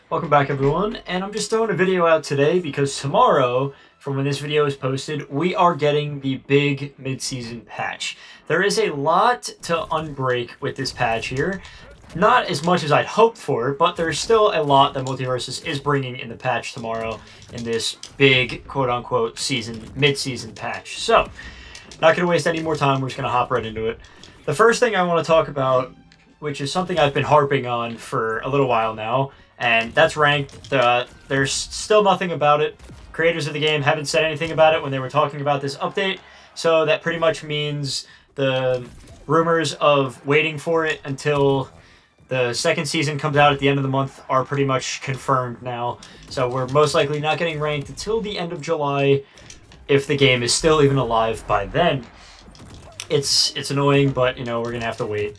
Welcome back everyone, and I'm just throwing a video out today because tomorrow, from when this video is posted, we are getting the big mid-season patch. There is a lot to unbreak with this patch here. Not as much as I'd hoped for, but there's still a lot that Multiversus is bringing in the patch tomorrow in this big quote-unquote mid-season patch. So, not going to waste any more time, we're just going to hop right into it. The first thing I want to talk about, which is something I've been harping on for a little while now, and that's ranked. There's still nothing about it. Creators of the game haven't said anything about it when they were talking about this update, so that pretty much means the rumors of waiting for it until the second season comes out at the end of the month are pretty much confirmed now. So we're most likely not getting ranked until the end of July, if the game is still even alive by then. It's annoying, but we're gonna have to wait.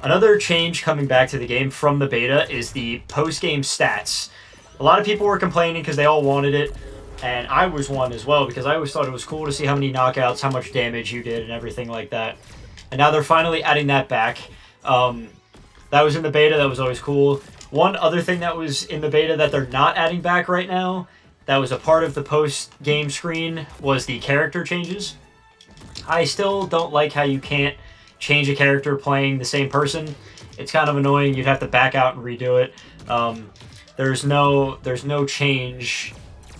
Another change coming back to the game from the beta is the post-game stats. A lot of people were complaining because they all wanted it, and I was one as well because I always thought it was cool to see how many knockouts, how much damage you did, and everything like that. And now they're finally adding that back. That was in the beta, that was always cool. One other thing that was in the beta that they're not adding back right now, that was a part of the post-game screen, was the character changes. I still don't like how you can't change a character playing the same person. It's kind of annoying. You'd have to back out and redo it. There's no change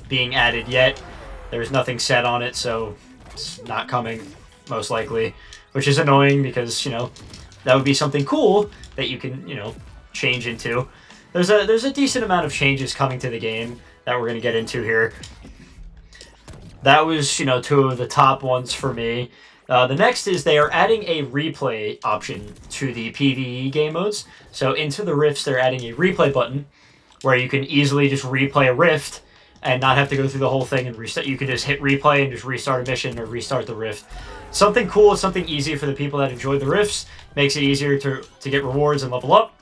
being added yet. There's nothing set on it, so it's not coming, most likely. Which is annoying because, that would be something cool that you can, change into. There's a decent amount of changes coming to the game that we're going to get into here. That was, two of the top ones for me. The next is they are adding a replay option to the PvE game modes. So into the rifts, they're adding a replay button where you can easily just replay a rift and not have to go through the whole thing and restart. You can just hit replay and just restart a mission or restart the rift. Something cool, something easy for the people that enjoy the rifts. Makes it easier to get rewards and level up.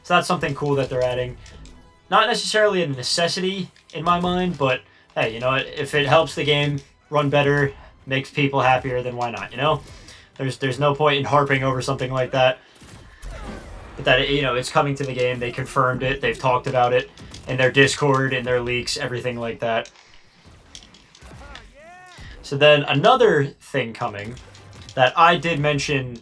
So that's something cool that they're adding. Not necessarily a necessity in my mind, but hey, if it helps the game run better, makes people happier, then why not, There's no point in harping over something like that. But that, it's coming to the game. They confirmed it. They've talked about it in their Discord, in their leaks, everything like that. So then another thing coming that I did mention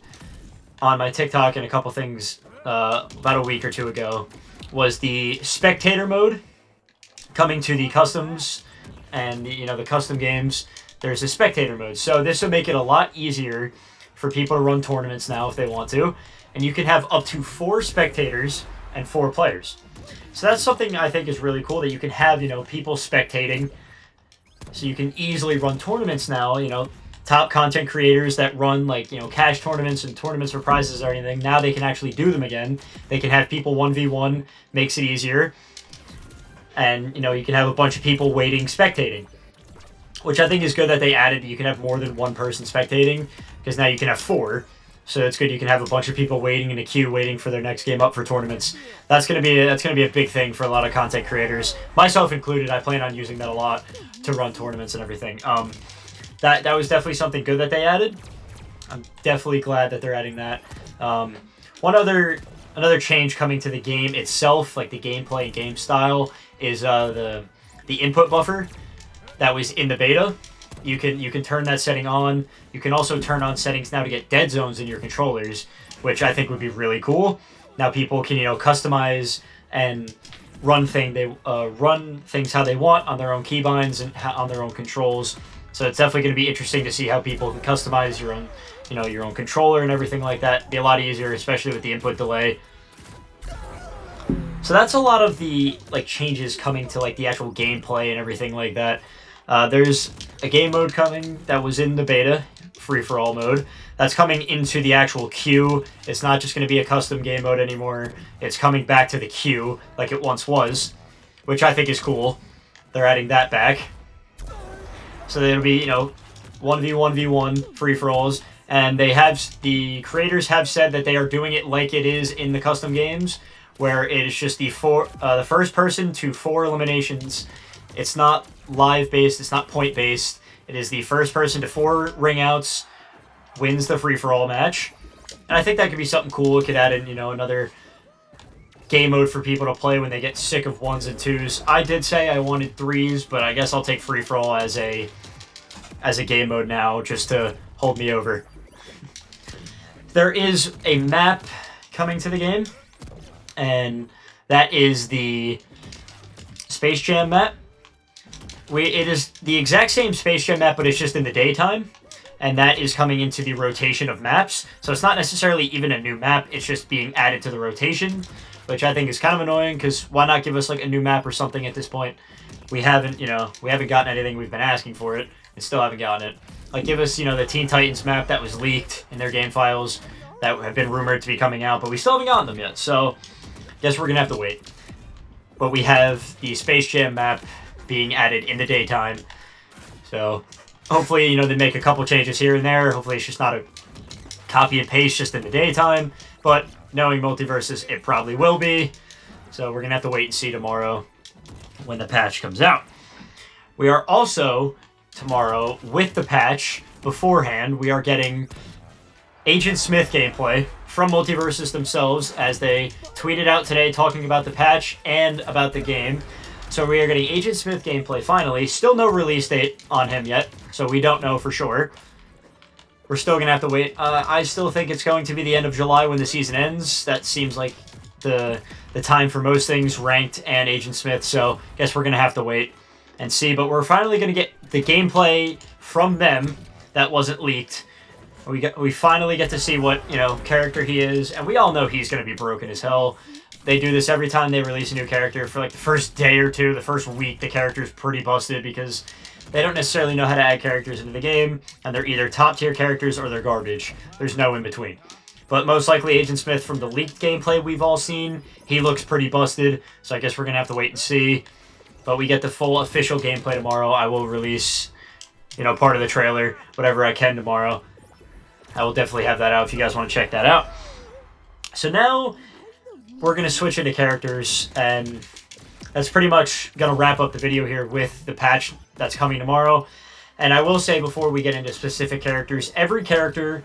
on my TikTok and a couple things about a week or two ago was the spectator mode coming to the customs and the custom games. There's a spectator mode. So this will make it a lot easier for people to run tournaments now if they want to. And you can have up to 4 spectators and 4 players. So that's something I think is really cool, that you can have, people spectating. So you can easily run tournaments now, top content creators that run cash tournaments and tournaments for prizes or anything. Now they can actually do them again. They can have people 1v1, makes it easier. And, you can have a bunch of people waiting, spectating. Which I think is good that they added. You can have more than one person spectating, because now you can have 4. So it's good. You can have a bunch of people waiting in a queue, waiting for their next game up for tournaments. That's gonna be a big thing for a lot of content creators, myself included. I plan on using that a lot to run tournaments and everything. That was definitely something good that they added. I'm definitely glad that they're adding that. Another change coming to the game itself, like the gameplay and game style, is the input buffer that was in the beta. You can turn that setting on. You can also turn on settings now to get dead zones in your controllers, which I think would be really cool. Now people can customize and run things how they want on their own keybinds and on their own controls. So it's definitely going to be interesting to see how people can customize your own your own controller and everything like that. Be a lot easier, especially with the input delay. So that's a lot of the changes coming to the actual gameplay and everything like that. There's a game mode coming that was in the beta, free-for-all mode, that's coming into the actual queue. It's not just going to be a custom game mode anymore. It's coming back to the queue like it once was, which I think is cool. They're adding that back. So it'll be, 1v1v1 free-for-alls, and the creators have said that they are doing it like it is in the custom games, where it is just the first person to 4 eliminations. It's not live-based, it's not point-based. It is the first person to 4 ring outs wins the free-for-all match. And I think that could be something cool. It could add in, another game mode for people to play when they get sick of 1s and 2s. I did say I wanted 3s, but I guess I'll take free-for-all as a game mode now, just to hold me over. There is a map coming to the game, and that is the Space Jam map. It is the exact same Space Jam map, but it's just in the daytime, and that is coming into the rotation of maps. So it's not necessarily even a new map, it's just being added to the rotation, which I think is kind of annoying, because why not give us like a new map or something at this point? We haven't gotten anything. We've been asking for it and still haven't gotten it. Like, give us, the Teen Titans map that was leaked in their game files that have been rumored to be coming out, but we still haven't gotten them yet, so guess we're gonna have to wait. But we have the Space Jam map being added in the daytime, so hopefully, they make a couple changes here and there. Hopefully it's just not a copy and paste just in the daytime, but knowing Multiversus, it probably will be, so we're gonna have to wait and see tomorrow when the patch comes out. We are also, tomorrow, with the patch, beforehand, we are getting Agent Smith gameplay from Multiversus themselves, as they tweeted out today talking about the patch and about the game. So we are getting Agent Smith gameplay finally. Still no release date on him yet, so we don't know for sure. We're still going to have to wait. I still think it's going to be the end of July when the season ends. That seems like the time for most things, ranked and Agent Smith, so guess we're going to have to wait and see. But we're finally going to get the gameplay from them that wasn't leaked. We finally get to see what, character he is, and we all know he's going to be broken as hell. They do this every time they release a new character. For like the first day or two, the first week, the character's pretty busted because they don't necessarily know how to add characters into the game, and they're either top tier characters or they're garbage. There's no in between. But most likely Agent Smith, from the leaked gameplay we've all seen, he looks pretty busted, so I guess we're going to have to wait and see. But we get the full official gameplay tomorrow. I will release, part of the trailer, whatever I can tomorrow. I will definitely have that out if you guys want to check that out. So now we're going to switch into characters, and that's pretty much going to wrap up the video here with the patch that's coming tomorrow. And I will say before we get into specific characters, every character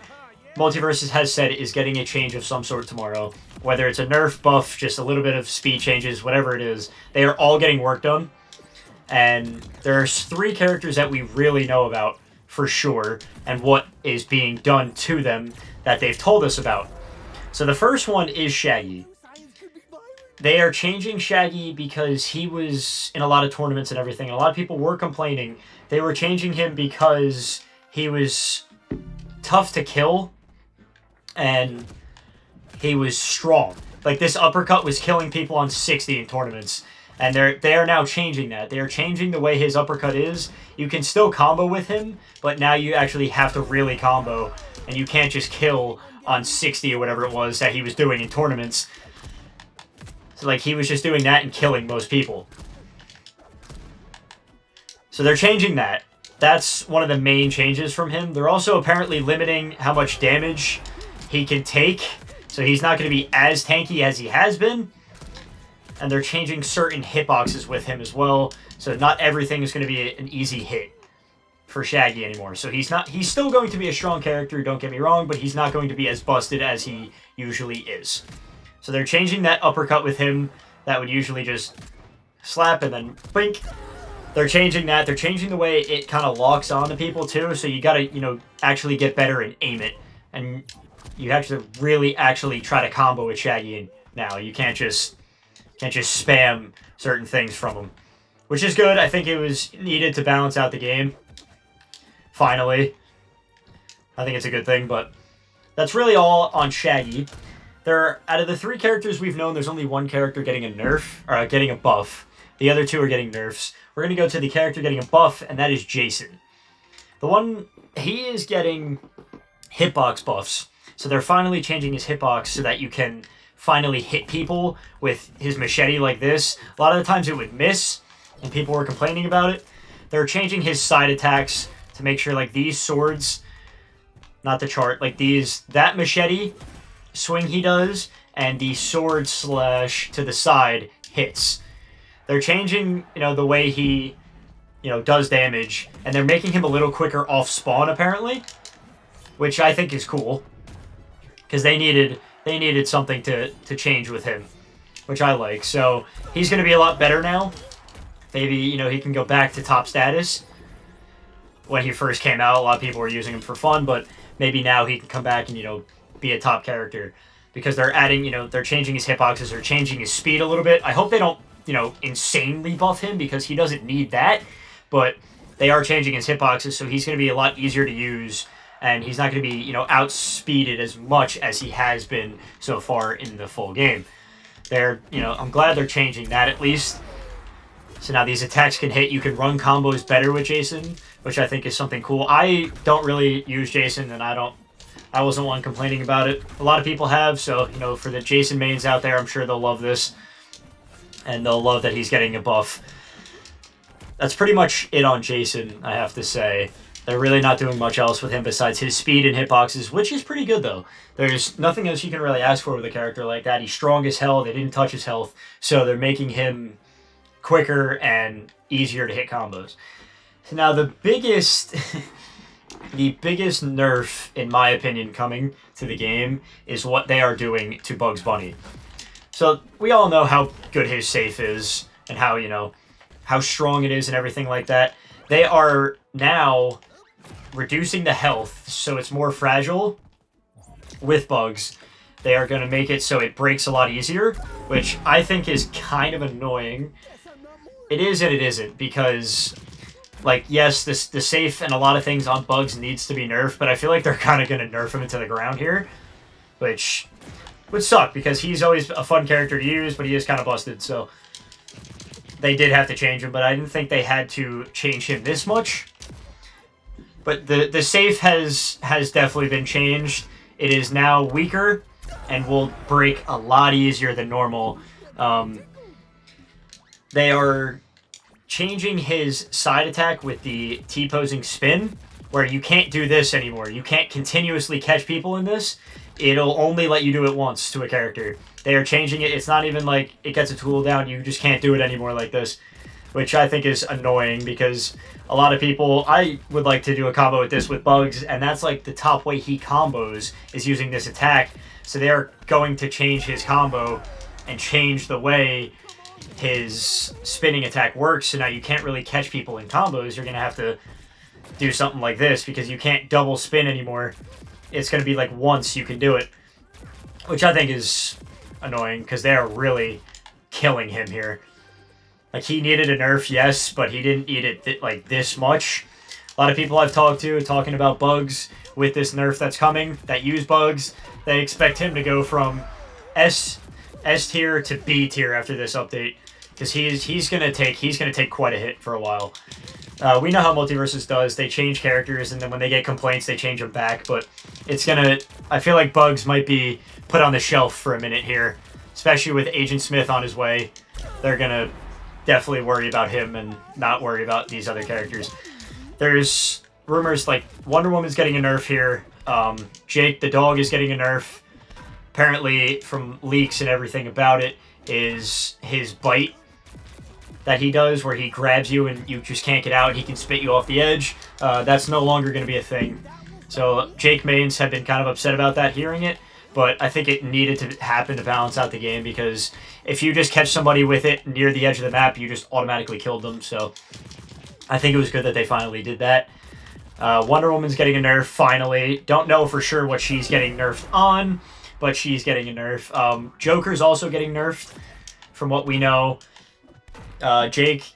Multiversus has said is getting a change of some sort tomorrow. Whether it's a nerf, buff, just a little bit of speed changes, whatever it is, they are all getting work done. And there's 3 characters that we really know about for sure, and what is being done to them that they've told us about. So the first one is Shaggy. They are changing Shaggy because he was in a lot of tournaments and everything, and a lot of people were complaining. They were changing him because he was tough to kill, and he was strong. Like, this uppercut was killing people on 60 in tournaments. And they are now changing that. They are changing the way his uppercut is. You can still combo with him, but now you actually have to really combo, and you can't just kill on 60 or whatever it was that he was doing in tournaments. So, like, he was just doing that and killing most people. So they're changing that. That's one of the main changes from him. They're also apparently limiting how much damage he can take, so he's not going to be as tanky as he has been. And they're changing certain hitboxes with him as well, so not everything is going to be an easy hit for Shaggy anymore. So he's still going to be a strong character, don't get me wrong, but he's not going to be as busted as he usually is. So they're changing that uppercut with him that would usually just slap and then blink. They're changing that. They're changing the way it kind of locks on to people too, so you got to, actually get better and aim it. And you have to really actually try to combo with Shaggy now. You can't just spam certain things from him, which is good. I think it was needed to balance out the game. Finally, I think it's a good thing, but that's really all on Shaggy. Out of the 3 characters we've known, there's only 1 character getting a nerf, or getting a buff. The other 2 are getting nerfs. We're going to go to the character getting a buff, and that is Jason. He is getting hitbox buffs. So they're finally changing his hitbox so that you can finally hit people with his machete like this. A lot of the times it would miss, and people were complaining about it. They're changing his side attacks to make sure, like, these swords, not the chart, like that machete swing he does, and the sword slash to the side hits. They're changing, the way he, does damage, and they're making him a little quicker off spawn, apparently, which I think is cool, because they needed something to change with him. which I like. So he's going to be a lot better now. Maybe, you know, he can go back to top status. When he first came out, a lot of people were using him for fun, but maybe now he can come back and, you know, be a top character. Because they're adding, you know, they're changing his hitboxes, they're changing his speed a little bit. I hope they don't, you know, insanely buff him because he doesn't need that. But they are changing his hitboxes, so he's going to be a lot easier to use. And he's not going to be, you know, outspeeded as much as he has been so far in the full game. They're, you know, I'm glad they're changing that at least. So now these attacks can hit. You can run combos better with Jason, which I think is something cool. I don't really use Jason, and I wasn't one complaining about it. A lot of people have, so, you know, for the Jason mains out there, I'm sure they'll love this. And they'll love that he's getting a buff. That's pretty much it on Jason, I have to say. They're really not doing much else with him besides his speed and hitboxes, which is pretty good, though. There's nothing else you can really ask for with a character like that. He's strong as hell. They didn't touch his health, so they're making him quicker and easier to hit combos. Now, the biggest nerf, in my opinion, coming to the game is what they are doing to Bugs Bunny. So we all know how good his safe is and how, you know, how strong it is and everything like that. They are now reducing the health so it's more fragile with Bugs. They are going to make it so it breaks a lot easier, which I think is kind of annoying. It is and it isn't, because, like, yes, the safe and a lot of things on Bugs needs to be nerfed, but I feel like they're kind of going to nerf him into the ground here, which would suck, because he's always a fun character to use, but he is kind of busted, so they did have to change him, but I didn't think they had to change him this much. But the safe has definitely been changed. It is now weaker and will break a lot easier than normal. They are changing his side attack with the T-posing spin, where you can't do this anymore. You can't continuously catch people in this. It'll only let you do it once to a character. They are changing it. It's not even like it gets a cooldown. You just can't do it anymore like this, which I think is annoying, because a lot of people, I would like to do a combo with this with Bugs, and that's like the top way he combos is using this attack. So they are going to change his combo and change the way his spinning attack works, so now you can't really catch people in combos. You're going to have to do something like this, because you can't double spin anymore. It's going to be like once you can do it, which I think is annoying, because they are really killing him here. Like, he needed a nerf, yes, but he didn't need it like this much. A lot of people I've talked to talking about Bugs with this nerf that's coming, that use Bugs, they expect him to go from S tier to B tier after this update, because he's gonna take quite a hit for a while. We know how Multiversus does. They change characters, and then when they get complaints, they change them back. But it's gonna. I feel like Bugs might be put on the shelf for a minute here, especially with Agent Smith on his way. They're gonna definitely worry about him and not worry about these other characters. There's rumors like Wonder Woman's getting a nerf here. Jake the dog is getting a nerf. Apparently, from leaks and everything about it, is his bite that he does, where he grabs you and you just can't get out, and he can spit you off the edge. That's no longer going to be a thing. So Jake mains have been kind of upset about that, hearing it, but I think it needed to happen to balance out the game, because if you just catch somebody with it near the edge of the map, you just automatically killed them. So I think it was good that they finally did that. Wonder Woman's getting a nerf, finally. Don't know for sure what she's getting nerfed on, but she's getting a nerf. Joker's also getting nerfed, from what we know. Jake,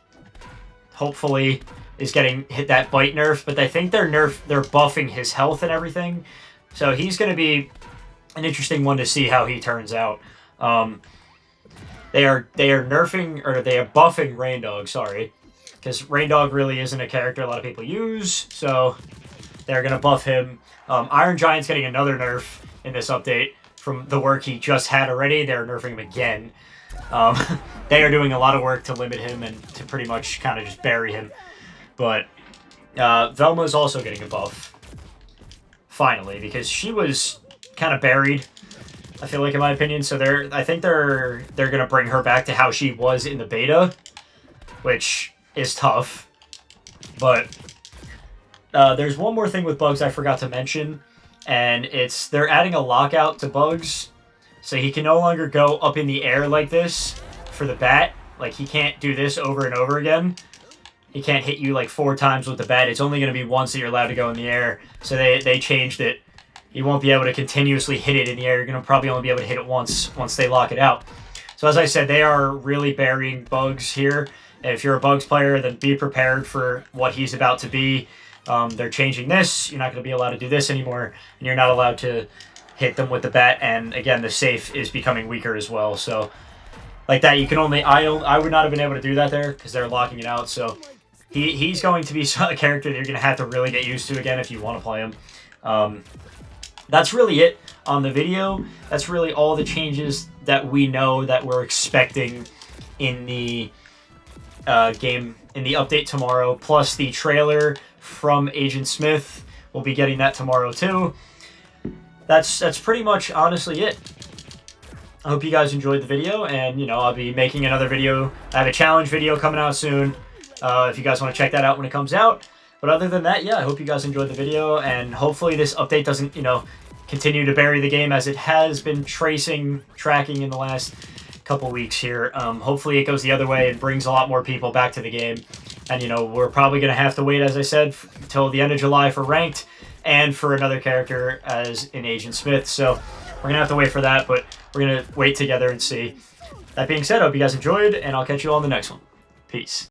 hopefully, is getting hit that bite nerf, but I think they're buffing his health and everything. So he's going to be an interesting one to see how he turns out. They are nerfing, or they are buffing Rain Dog, sorry, because Rain Dog really isn't a character a lot of people use, so they're going to buff him. Iron Giant's getting another nerf in this update from the work he just had already. They're nerfing him again. They are doing a lot of work to limit him and to pretty much kind of just bury him. But Velma's also getting a buff, finally, because she was kind of buried, I feel like, in my opinion. So I think they're going to bring her back to how she was in the beta, which is tough. But there's one more thing with Bugs I forgot to mention, and it's they're adding a lockout to Bugs, So he can no longer go up in the air like this for the bat. Like, he can't do this over and over again. He can't hit you like 4 times with the bat. It's only going to be once that you're allowed to go in the air. So they changed it. You won't be able to continuously hit it in the air. You're going to probably only be able to hit it once they lock it out. So as I said, they are really burying bugs here. If you're a bugs player, then be prepared for what he's about to be. They're changing this. You're not going to be allowed to do this anymore. And you're not allowed to hit them with the bat. And again, the safe is becoming weaker as well. So like that, you can only... I would not have been able to do that there because they're locking it out. So he's going to be a character that you're going to have to really get used to again if you want to play him. That's really it on the video. That's really all the changes that we know that we're expecting in the game, in the update tomorrow, plus the trailer from Agent Smith. We'll be getting that tomorrow too. That's pretty much honestly it. I hope you guys enjoyed the video, and you know, I'll be making another video. I have a challenge video coming out soon. If you guys want to check that out when it comes out. But other than that, yeah, I hope you guys enjoyed the video, and hopefully this update doesn't, you know, continue to bury the game as it has been tracking in the last couple weeks here. Hopefully it goes the other way and brings a lot more people back to the game. And, you know, we're probably going to have to wait, as I said, until the end of July for Ranked and for another character as in Agent Smith. So we're going to have to wait for that, but we're going to wait together and see. That being said, I hope you guys enjoyed, and I'll catch you all in the next one. Peace.